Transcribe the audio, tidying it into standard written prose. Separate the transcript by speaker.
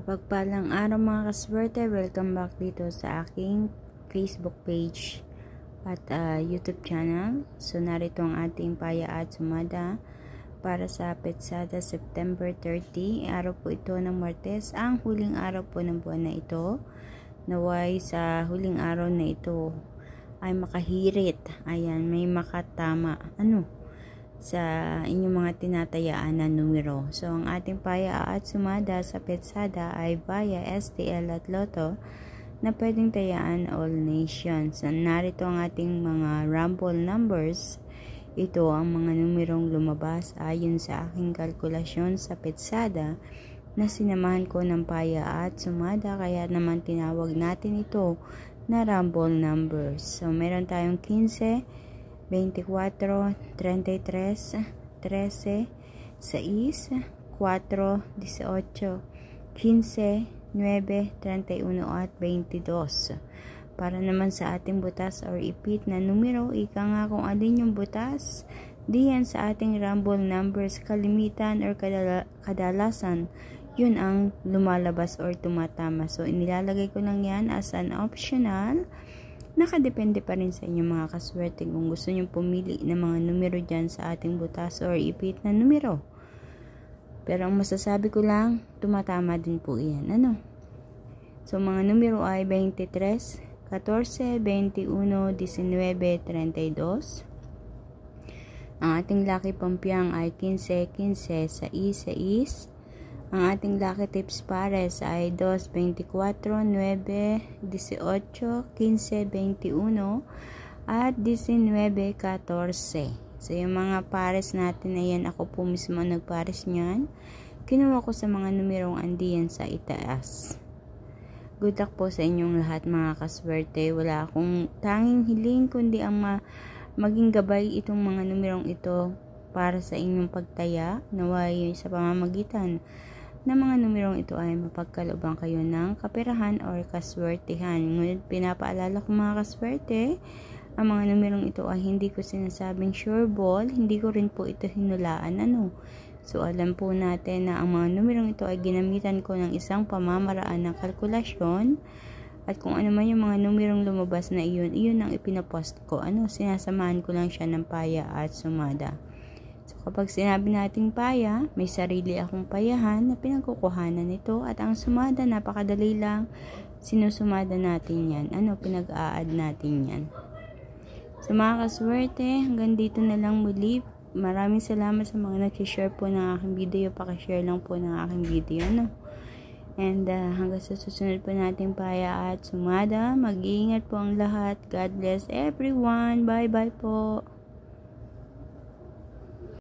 Speaker 1: Mapagpalang araw mga kaswerte, welcome back dito sa aking Facebook page at YouTube channel. So narito ang ating paya at sumada para sa Petsada September 30. Araw po ito ng Martes, ang huling araw po ng buwan na ito. Naway sa huling araw na ito ay makahirit. Ayan, may makatama. Sa inyong mga tinatayaan na numero. So, ang ating paya at sumada sa Petsada ay via STL at Lotto na pwedeng tayaan all nations. So, narito ang ating mga rumble numbers. Ito ang mga numerong lumabas ayon sa aking kalkulasyon sa Petsada na sinamahan ko ng paya at sumada, kaya naman tinawag natin ito na rumble numbers. So, meron tayong 15, 24, 33, 13, 6, 4, 18, 15, 9, 31 at 22. Para naman sa ating butas or ipit na numero, ika nga kung alin yung butas, diyan sa ating rumble numbers, kalimitan or kadalasan, yun ang lumalabas or tumatama. So, inilalagay ko lang yan as an optional. Nakadepende pa rin sa inyo mga kaswerte kung gusto nyo pumili ng mga numero dyan sa ating butas or ipit na numero. Pero ang masasabi ko lang, tumatama din po yan. So mga numero ay 23, 14, 21, 19, 32. Ang ating lucky pampiyang ay 15, 15, 6, 6. Ang ating lucky tips pares ay 2, 24, 9, 18, 15, 21 at 19, 14. So yung mga pares natin, ayan, ako po mismo nagpares niyan. Kinuha ko sa mga numerong andiyan sa itaas. Good luck po sa inyong lahat mga kaswerte. Wala akong tanging hiling kundi ang maging gabay itong mga numerong ito para sa inyong pagtaya. Naway sa pamamagitan na mga numerong ito ay mapagkalooban kayo ng kaperahan or kaswertehan. Ngunit pinapaalala ko mga kaswerte, ang mga numerong ito ay hindi ko sinasabing sure ball, hindi ko rin po ito hinulaan. So alam po natin na ang mga numerong ito ay ginamitan ko ng isang pamamaraan ng kalkulasyon, at kung ano man yung mga numerong lumabas na iyon ang ipinapost ko. Sinasamahan ko lang siya ng paya at sumada. So, kapag sinabi nating paya, may sarili akong payahan na pinagkukuhanan nito, at ang sumada, napakadali lang. Sinusumada natin yan. Pinag-a-add natin yan. So, mga kaswerte, hanggang dito na lang muli. Maraming salamat sa mga nag-share po ng aking video. Pakishare lang po ng aking video. And hanggang sa susunod po nating paya at sumada, mag-iingat po ang lahat. God bless everyone. Bye-bye po.